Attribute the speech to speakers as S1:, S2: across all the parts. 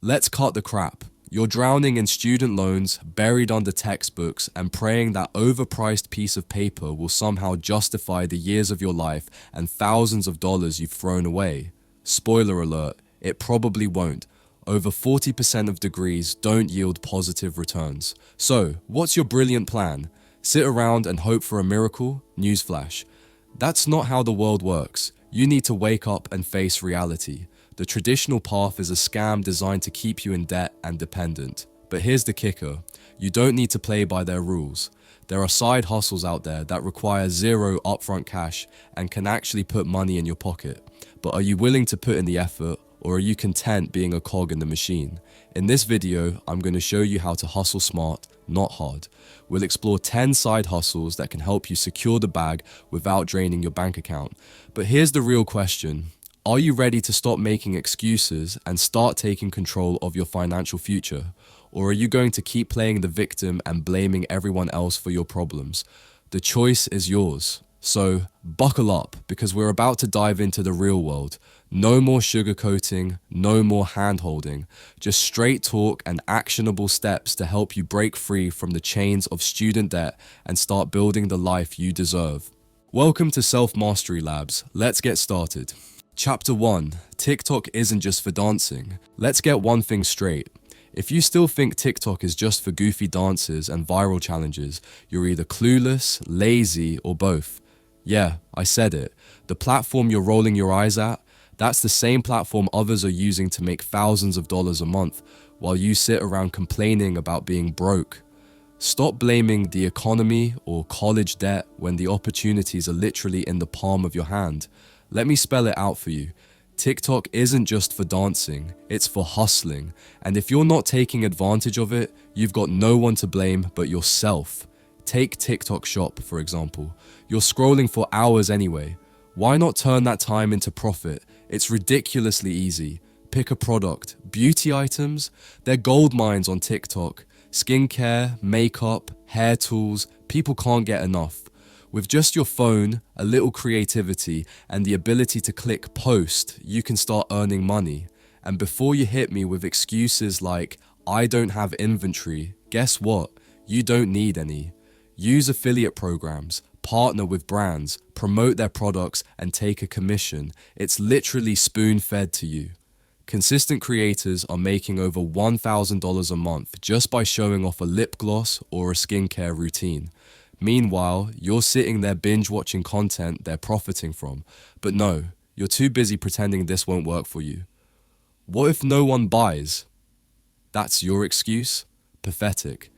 S1: Let's cut the crap. You're drowning in student loans, buried under textbooks, and praying that overpriced piece of paper will somehow justify the years of your life and thousands of dollars you've thrown away. Spoiler alert, it probably won't. Over 40% of degrees don't yield positive returns. So, what's your brilliant plan? Sit around and hope for a miracle? Newsflash. That's not how the world works. You need to wake up and face reality. The traditional path is a scam designed to keep you in debt and dependent. But here's the kicker. You don't need to play by their rules. There are side hustles out there that require zero upfront cash and can actually put money in your pocket. But are you willing to put in the effort, or are you content being a cog in the machine? In this video, I'm going to show you how to hustle smart, not hard. We'll explore 10 side hustles that can help you secure the bag without draining your bank account. But here's the real question. Are you ready to stop making excuses and start taking control of your financial future? Or are you going to keep playing the victim and blaming everyone else for your problems? The choice is yours. So buckle up, because we're about to dive into the real world. No more sugarcoating, no more hand-holding, just straight talk and actionable steps to help you break free from the chains of student debt and start building the life you deserve. Welcome to Self-Mastery Labs. Let's get started. Chapter 1. TikTok isn't just for dancing. Let's get one thing straight. If you still think TikTok is just for goofy dances and viral challenges, you're either clueless, lazy, or both. Yeah, I said it. The platform you're rolling your eyes at, that's the same platform others are using to make thousands of dollars a month, while you sit around complaining about being broke. Stop blaming the economy or college debt when the opportunities are literally in the palm of your hand. Let me spell it out for you. TikTok isn't just for dancing, it's for hustling. And if you're not taking advantage of it, you've got no one to blame but yourself. Take TikTok Shop, for example. You're scrolling for hours anyway. Why not turn that time into profit? It's ridiculously easy. Pick a product. Beauty items? They're gold mines on TikTok. Skincare, makeup, hair tools, people can't get enough. With just your phone, a little creativity, and the ability to click post, you can start earning money. And before you hit me with excuses like, I don't have inventory, guess what? You don't need any. Use affiliate programs, partner with brands, promote their products, and take a commission. It's literally spoon-fed to you. Consistent creators are making over $1,000 a month just by showing off a lip gloss or a skincare routine. Meanwhile, you're sitting there binge-watching content they're profiting from. But no, you're too busy pretending this won't work for you. What if no one buys? That's your excuse? Pathetic.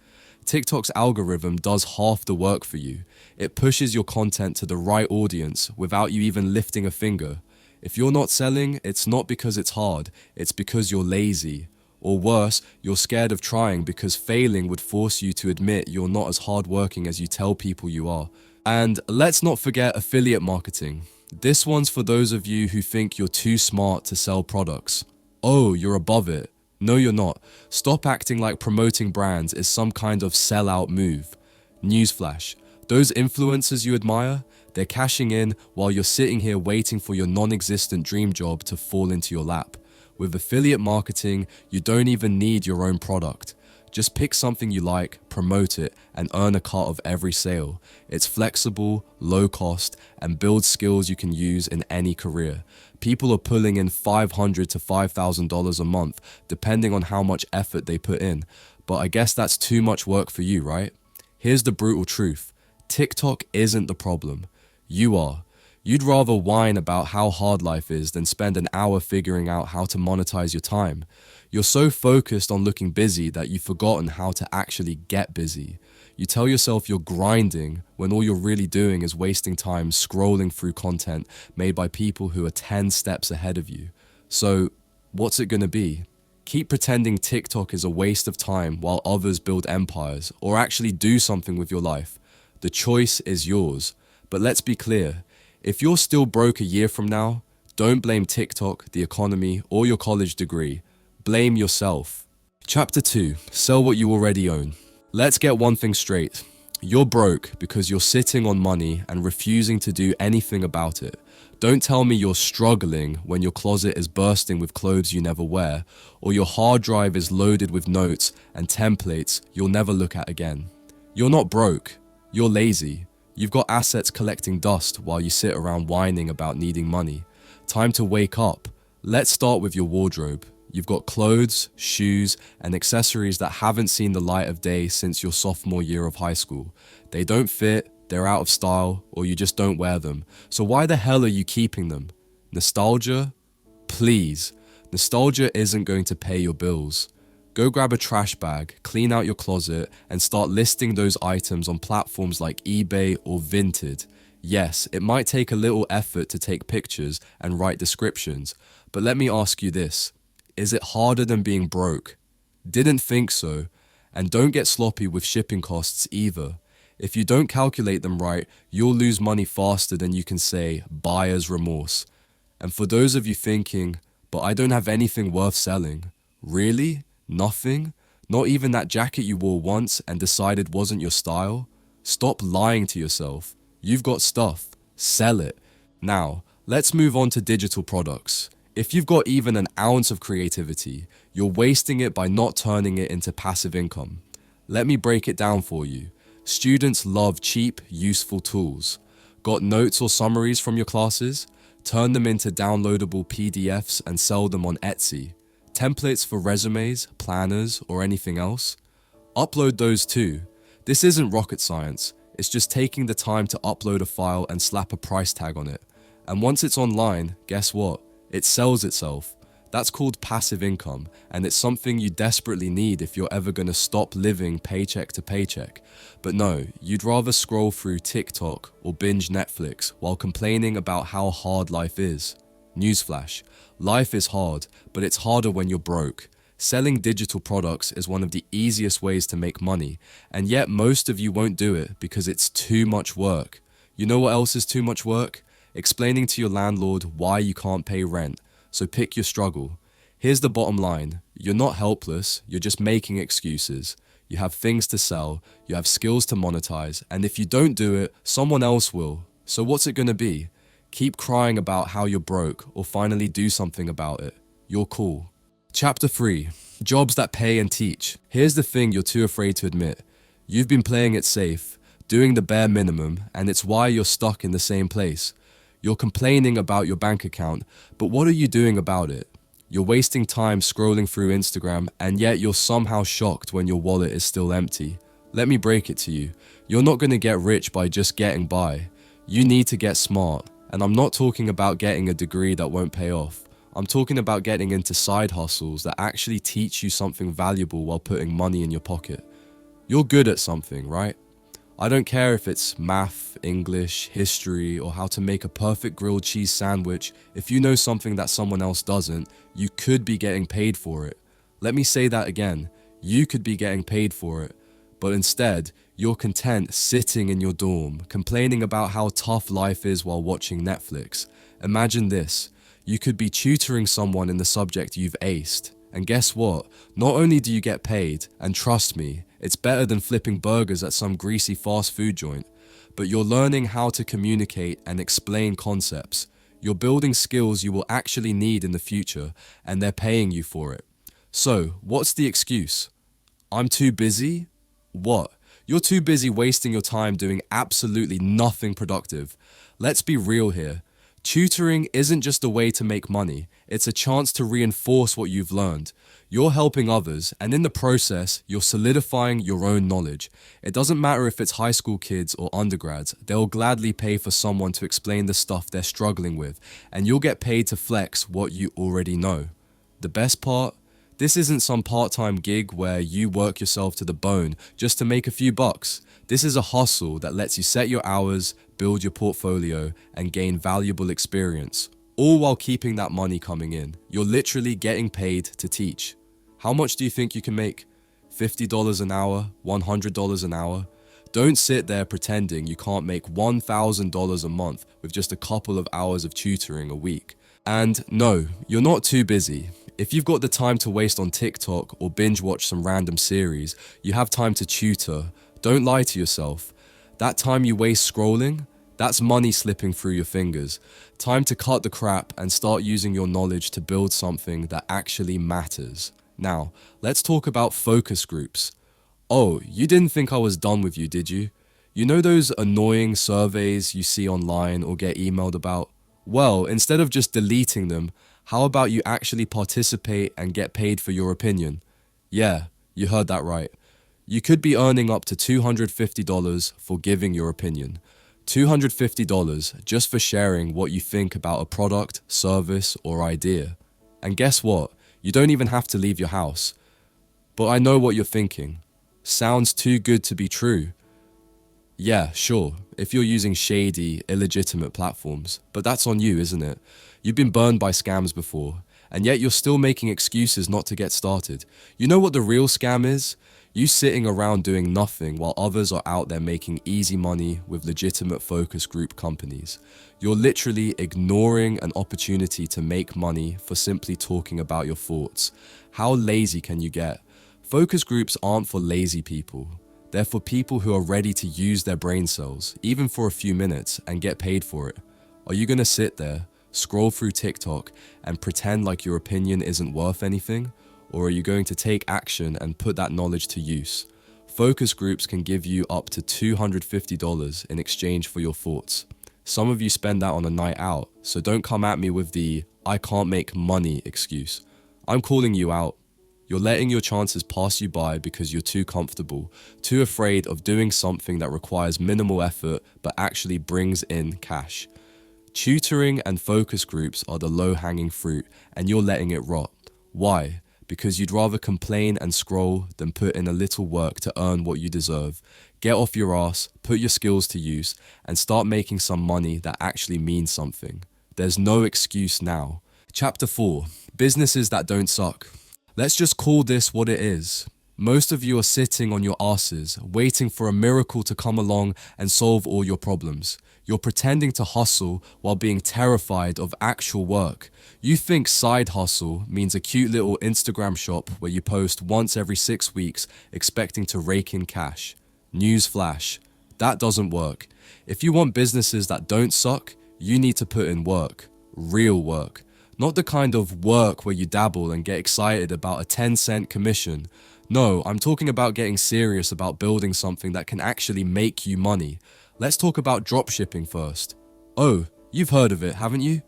S1: TikTok's algorithm does half the work for you. It pushes your content to the right audience without you even lifting a finger. If you're not selling, it's not because it's hard, it's because you're lazy. Or worse, you're scared of trying because failing would force you to admit you're not as hardworking as you tell people you are. And let's not forget affiliate marketing. This one's for those of you who think you're too smart to sell products. Oh, you're above it. No, you're not. Stop acting like promoting brands is some kind of sellout move. Newsflash. Those influencers you admire, they're cashing in while you're sitting here waiting for your non-existent dream job to fall into your lap. With affiliate marketing, you don't even need your own product. Just pick something you like, promote it, and earn a cut of every sale. It's flexible, low cost, and builds skills you can use in any career. People are pulling in $500 to $5,000 a month, depending on how much effort they put in. But I guess that's too much work for you, right? Here's the brutal truth. TikTok isn't the problem. You are. You'd rather whine about how hard life is than spend an hour figuring out how to monetize your time. You're so focused on looking busy that you've forgotten how to actually get busy. You tell yourself you're grinding when all you're really doing is wasting time scrolling through content made by people who are 10 steps ahead of you. So, what's it gonna be? Keep pretending TikTok is a waste of time while others build empires, or actually do something with your life. The choice is yours. But let's be clear. If you're still broke a year from now, don't blame TikTok, the economy, or your college degree. Blame yourself. Chapter 2. Sell what you already own. Let's get one thing straight. You're broke because you're sitting on money and refusing to do anything about it. Don't tell me you're struggling when your closet is bursting with clothes you never wear, or your hard drive is loaded with notes and templates you'll never look at again. You're not broke, you're lazy. You've got assets collecting dust while you sit around whining about needing money. Time to wake up. Let's start with your wardrobe. You've got clothes, shoes, and accessories that haven't seen the light of day since your sophomore year of high school. They don't fit, they're out of style, or you just don't wear them. So why the hell are you keeping them? Nostalgia? Please. Nostalgia isn't going to pay your bills. Go grab a trash bag, clean out your closet, and start listing those items on platforms like eBay or Vinted. Yes, it might take a little effort to take pictures and write descriptions, but let me ask you this. Is it harder than being broke? Didn't think so. And don't get sloppy with shipping costs either. If you don't calculate them right, you'll lose money faster than you can say buyer's remorse. And for those of you thinking, but I don't have anything worth selling. Really? Nothing? Not even that jacket you wore once and decided wasn't your style? Stop lying to yourself. You've got stuff. Sell it. Now, let's move on to digital products. If you've got even an ounce of creativity, you're wasting it by not turning it into passive income. Let me break it down for you. Students love cheap, useful tools. Got notes or summaries from your classes? Turn them into downloadable PDFs and sell them on Etsy. Templates for resumes, planners, or anything else? Upload those too. This isn't rocket science. It's just taking the time to upload a file and slap a price tag on it. And once it's online, guess what? It sells itself. That's called passive income, and it's something you desperately need if you're ever going to stop living paycheck to paycheck. But no, you'd rather scroll through TikTok or binge Netflix while complaining about how hard life is. Newsflash, life is hard, but it's harder when you're broke. Selling digital products is one of the easiest ways to make money, and yet most of you won't do it because it's too much work. You know what else is too much work? Explaining to your landlord why you can't pay rent. So pick your struggle. Here's the bottom line. You're not helpless, you're just making excuses. You have things to sell, you have skills to monetize, and if you don't do it, someone else will. So what's it gonna be? Keep crying about how you're broke, or finally do something about it. You're cool. Chapter 3. Jobs that pay and teach. Here's the thing you're too afraid to admit. You've been playing it safe, doing the bare minimum, and it's why you're stuck in the same place. You're complaining about your bank account, but what are you doing about it? You're wasting time scrolling through Instagram, and yet you're somehow shocked when your wallet is still empty. Let me break it to you. You're not going to get rich by just getting by. You need to get smart. And I'm not talking about getting a degree that won't pay off. I'm talking about getting into side hustles that actually teach you something valuable while putting money in your pocket. You're good at something, right? I don't care if it's math, English, history, or how to make a perfect grilled cheese sandwich. If you know something that someone else doesn't, you could be getting paid for it. Let me say that again. You could be getting paid for it. But instead, you're content sitting in your dorm, complaining about how tough life is while watching Netflix. Imagine this. You could be tutoring someone in the subject you've aced. And guess what? Not only do you get paid, and trust me, it's better than flipping burgers at some greasy fast food joint, but you're learning how to communicate and explain concepts. You're building skills you will actually need in the future, and they're paying you for it. So, what's the excuse? I'm too busy? What? You're too busy wasting your time doing absolutely nothing productive. Let's be real here. Tutoring isn't just a way to make money, it's a chance to reinforce what you've learned. You're helping others, and in the process, you're solidifying your own knowledge. It doesn't matter if it's high school kids or undergrads, they'll gladly pay for someone to explain the stuff they're struggling with, and you'll get paid to flex what you already know. The best part? This isn't some part-time gig where you work yourself to the bone just to make a few bucks. This is a hustle that lets you set your hours, build your portfolio, and gain valuable experience, all while keeping that money coming in. You're literally getting paid to teach. How much do you think you can make? $50 an hour? $100 an hour? Don't sit there pretending you can't make $1,000 a month with just a couple of hours of tutoring a week. And no, you're not too busy. If you've got the time to waste on TikTok or binge watch some random series, you have time to tutor. Don't lie to yourself. That time you waste scrolling, That's money slipping through your fingers. Time to cut the crap and start using your knowledge to build something that actually matters. Now, let's talk about focus groups. Oh, you didn't think I was done with you, did you? You know those annoying surveys you see online or get emailed about? Well, instead of just deleting them, how about you actually participate and get paid for your opinion? Yeah, you heard that right. You could be earning up to $250 for giving your opinion. $250 just for sharing what you think about a product, service, or idea. And guess what? You don't even have to leave your house. But I know what you're thinking. Sounds too good to be true. Yeah, sure, if you're using shady, illegitimate platforms, but that's on you, isn't it? You've been burned by scams before, and yet you're still making excuses not to get started. You know what the real scam is? You sitting around doing nothing while others are out there making easy money with legitimate focus group companies. You're literally ignoring an opportunity to make money for simply talking about your thoughts. How lazy can you get? Focus groups aren't for lazy people. They're for people who are ready to use their brain cells, even for a few minutes, and get paid for it. Are you gonna sit there, scroll through TikTok, and pretend like your opinion isn't worth anything? Or are you going to take action and put that knowledge to use? Focus groups can give you up to $250 in exchange for your thoughts. Some of you spend that on a night out, so don't come at me with the "I can't make money" excuse. I'm calling you out. You're letting your chances pass you by because you're too comfortable, too afraid of doing something that requires minimal effort but actually brings in cash. Tutoring and focus groups are the low-hanging fruit, and you're letting it rot. Why? Because you'd rather complain and scroll than put in a little work to earn what you deserve. Get off your ass, put your skills to use, and start making some money that actually means something. There's no excuse now. Chapter 4. Businesses that don't suck. Let's just call this what it is. Most of you are sitting on your asses, waiting for a miracle to come along and solve all your problems. You're pretending to hustle while being terrified of actual work. You think side hustle means a cute little Instagram shop where you post once every 6 weeks expecting to rake in cash. Newsflash, that doesn't work. If you want businesses that don't suck, you need to put in work. Real work. Not the kind of work where you dabble and get excited about a 10-cent commission. No, I'm talking about getting serious about building something that can actually make you money. Let's talk about dropshipping first. Oh, you've heard of it, haven't you?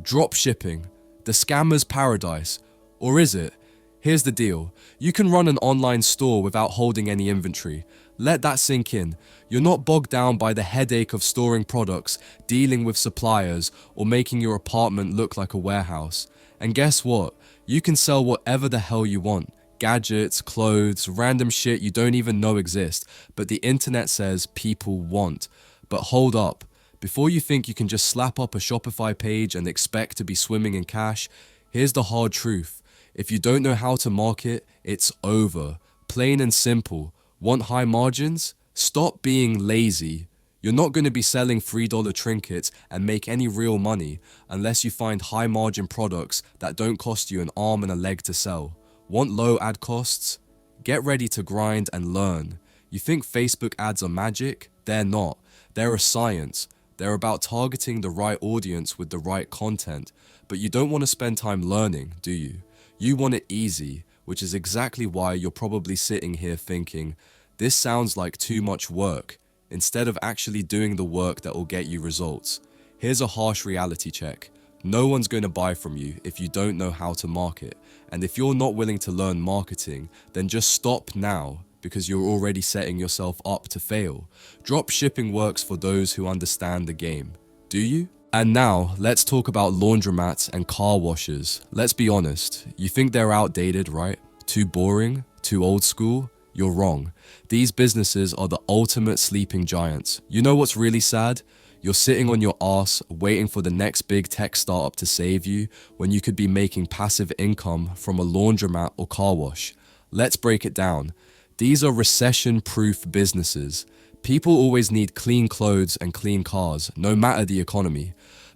S1: Dropshipping, the scammer's paradise. Or is it? Here's the deal. You can run an online store without holding any inventory. Let that sink in. You're not bogged down by the headache of storing products, dealing with suppliers, or making your apartment look like a warehouse. And guess what? You can sell whatever the hell you want. Gadgets, clothes, random shit you don't even know exist, but the internet says people want. But hold up. Before you think you can just slap up a Shopify page and expect to be swimming in cash, here's the hard truth. If you don't know how to market, it's over. Plain and simple. Want high margins? Stop being lazy. You're not going to be selling $3 trinkets and make any real money unless you find high margin products that don't cost you an arm and a leg to sell. Want low ad costs? Get ready to grind and learn. You think Facebook ads are magic? They're not. They're a science. They're about targeting the right audience with the right content. But you don't want to spend time learning, do you? You want it easy, which is exactly why you're probably sitting here thinking, this sounds like too much work, instead of actually doing the work that will get you results. Here's a harsh reality check. No one's going to buy from you if you don't know how to market. And if you're not willing to learn marketing, then just stop now because you're already setting yourself up to fail. Drop shipping works for those who understand the game. Do you? And now, let's talk about laundromats and car washers. Let's be honest, you think they're outdated, right? Too boring? Too old school? You're wrong. These businesses are the ultimate sleeping giants. You know what's really sad? You're sitting on your ass waiting for the next big tech startup to save you when you could be making passive income from a laundromat or car wash. Let's break it down. These are recession-proof businesses. People always need clean clothes and clean cars, no matter the economy.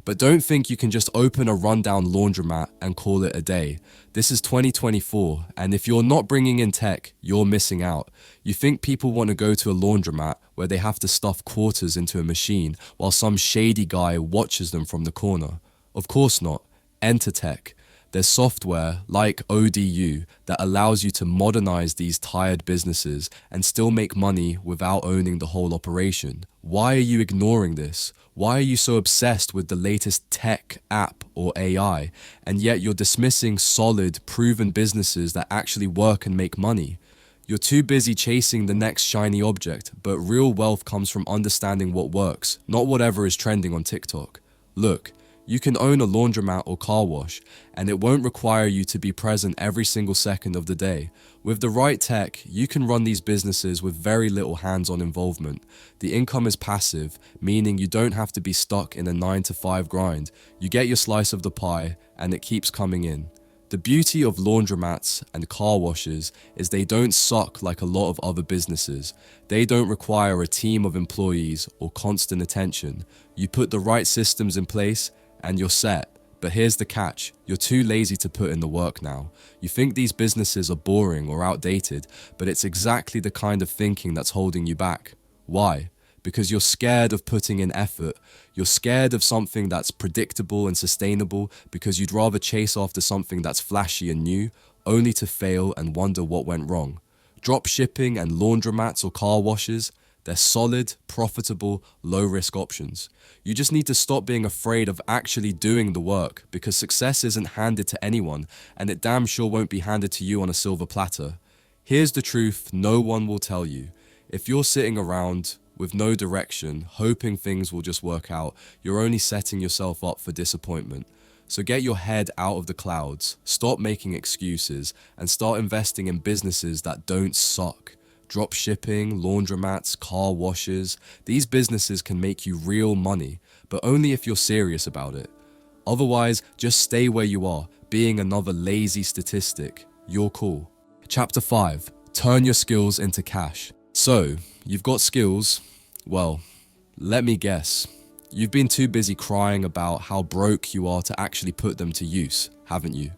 S1: But don't think you can just open a rundown laundromat and call it a day. This is 2024, and if you're not bringing in tech, you're missing out. You think people want to go to a laundromat where they have to stuff quarters into a machine while some shady guy watches them from the corner. Of course not. Enter tech. There's software like ODU that allows you to modernize these tired businesses and still make money without owning the whole operation. Why are you ignoring this? Why are you so obsessed with the latest tech app or AI, and yet you're dismissing solid, proven businesses that actually work and make money? You're too busy chasing the next shiny object, but real wealth comes from understanding what works, not whatever is trending on TikTok. Look, you can own a laundromat or car wash, and it won't require you to be present every single second of the day. With the right tech, you can run these businesses with very little hands-on involvement. The income is passive, meaning you don't have to be stuck in a 9-to-5 grind. You get your slice of the pie, and it keeps coming in. The beauty of laundromats and car washes is they don't suck like a lot of other businesses. They don't require a team of employees or constant attention. You put the right systems in place, and you're set. But here's the catch, you're too lazy to put in the work now. You think these businesses are boring or outdated, but it's exactly the kind of thinking that's holding you back. Why? Because you're scared of putting in effort. You're scared of something that's predictable and sustainable because you'd rather chase after something that's flashy and new, only to fail and wonder what went wrong. Dropshipping and laundromats or car washes, they're solid, profitable, low-risk options. You just need to stop being afraid of actually doing the work, because success isn't handed to anyone, and it damn sure won't be handed to you on a silver platter. Here's the truth no one will tell you. If you're sitting around with no direction, hoping things will just work out, you're only setting yourself up for disappointment. So get your head out of the clouds, stop making excuses, and start investing in businesses that don't suck. Drop shipping, laundromats, car washes, these businesses can make you real money, but only if you're serious about it. Otherwise, just stay where you are, being another lazy statistic. You're cool. Chapter 5. Turn your skills into cash. So, you've got skills. Well, let me guess. You've been too busy crying about how broke you are to actually put them to use, haven't you?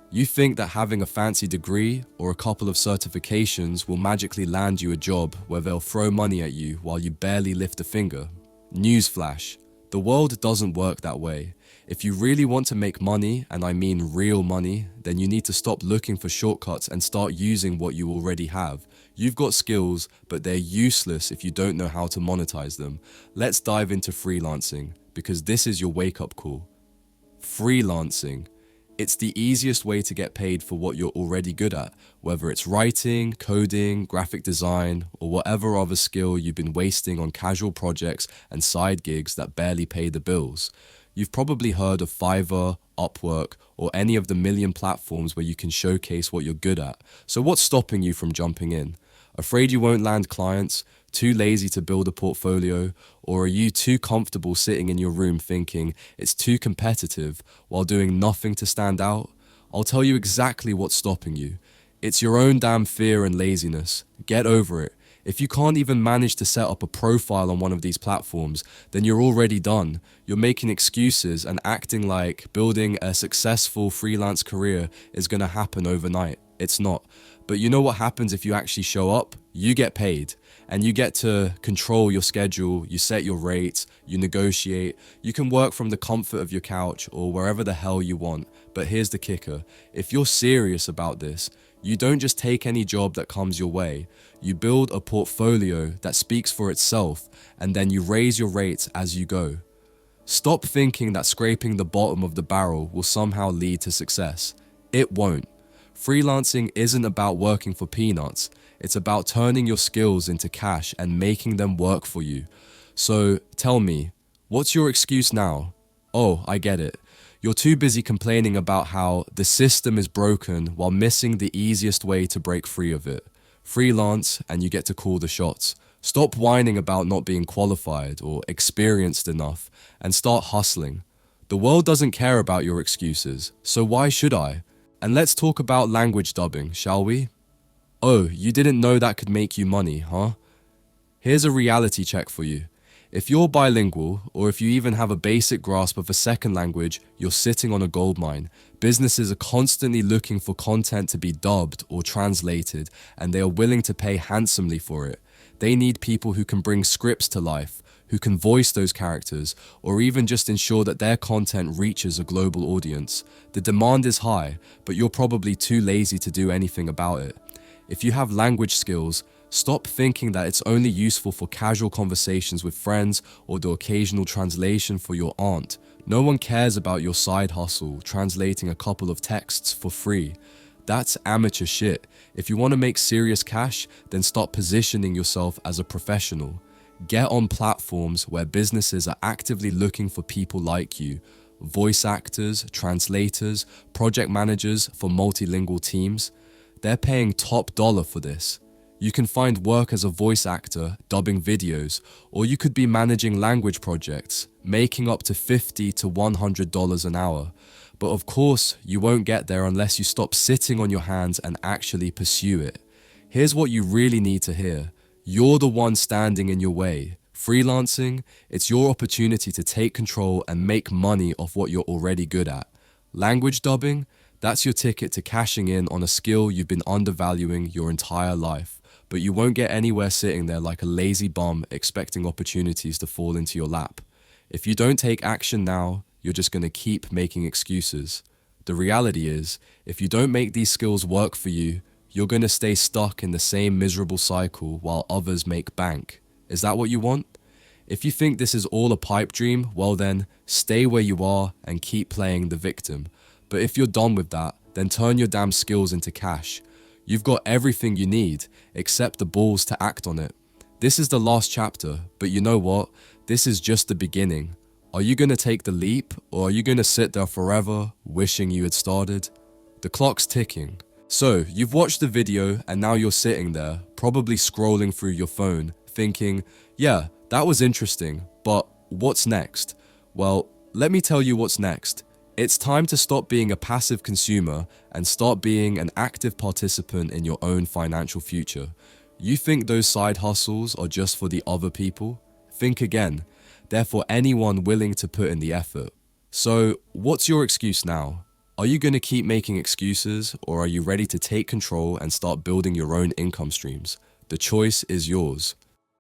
S1: You think that having a fancy degree or a couple of certifications will magically land you a job where they'll throw money at you while you barely lift a finger. Newsflash, the world doesn't work that way. If you really want to make money, and I mean real money, then you need to stop looking for shortcuts and start using what you already have. You've got skills, but they're useless if you don't know how to monetize them. Let's dive into freelancing, because this is your wake-up call. Freelancing. It's the easiest way to get paid for what you're already good at, whether it's writing, coding, graphic design, or whatever other skill you've been wasting on casual projects and side gigs that barely pay the bills. You've probably heard of Fiverr, Upwork, or any of the million platforms where you can showcase what you're good at. So what's stopping you from jumping in? Afraid you won't land clients? Too lazy to build a portfolio? Or are you too comfortable sitting in your room thinking it's too competitive while doing nothing to stand out? I'll tell you exactly what's stopping you. It's your own damn fear and laziness. Get over it. If you can't even manage to set up a profile on one of these platforms, then you're already done. You're making excuses and acting like building a successful freelance career is going to happen overnight. It's not. But you know what happens if you actually show up? You get paid, and you get to control your schedule, you set your rates, you negotiate, you can work from the comfort of your couch or wherever the hell you want. But here's the kicker. If you're serious about this, you don't just take any job that comes your way. You build a portfolio that speaks for itself, and then you raise your rates as you go. Stop thinking that scraping the bottom of the barrel will somehow lead to success. It won't. Freelancing isn't about working for peanuts. It's about turning your skills into cash and making them work for you. So tell me, what's your excuse now? Oh, I get it. You're too busy complaining about how the system is broken while missing the easiest way to break free of it. Freelance and you get to call the shots. Stop whining about not being qualified or experienced enough and start hustling. The world doesn't care about your excuses, so why should I? And let's talk about language dubbing, shall we? Oh, you didn't know that could make you money, huh? Here's a reality check for you. If you're bilingual, or if you even have a basic grasp of a second language, you're sitting on a goldmine. Businesses are constantly looking for content to be dubbed or translated, and they are willing to pay handsomely for it. They need people who can bring scripts to life, who can voice those characters, or even just ensure that their content reaches a global audience. The demand is high, but you're probably too lazy to do anything about it. If you have language skills, stop thinking that it's only useful for casual conversations with friends or the occasional translation for your aunt. No one cares about your side hustle, translating a couple of texts for free. That's amateur shit. If you want to make serious cash, then start positioning yourself as a professional. Get on platforms where businesses are actively looking for people like you. Voice actors, translators, project managers for multilingual teams. They're paying top dollar for this. You can find work as a voice actor, dubbing videos, or you could be managing language projects, making up to $50 to $100 an hour. But of course, you won't get there unless you stop sitting on your hands and actually pursue it. Here's what you really need to hear. You're the one standing in your way. Freelancing, it's your opportunity to take control and make money off what you're already good at. Language dubbing, that's your ticket to cashing in on a skill you've been undervaluing your entire life. But you won't get anywhere sitting there like a lazy bum expecting opportunities to fall into your lap. If you don't take action now, you're just going to keep making excuses. The reality is, if you don't make these skills work for you, you're going to stay stuck in the same miserable cycle while others make bank. Is that what you want? If you think this is all a pipe dream, well then, stay where you are and keep playing the victim. But if you're done with that, then turn your damn skills into cash. You've got everything you need, except the balls to act on it. This is the last chapter, but you know what? This is just the beginning. Are you going to take the leap, or are you going to sit there forever, wishing you had started? The clock's ticking. So, you've watched the video, and now you're sitting there, probably scrolling through your phone, thinking, yeah, that was interesting, but what's next? Well, let me tell you what's next. It's time to stop being a passive consumer and start being an active participant in your own financial future. You think those side hustles are just for the other people? Think again. They're for anyone willing to put in the effort. So, what's your excuse now? Are you going to keep making excuses, or are you ready to take control and start building your own income streams? The choice is yours.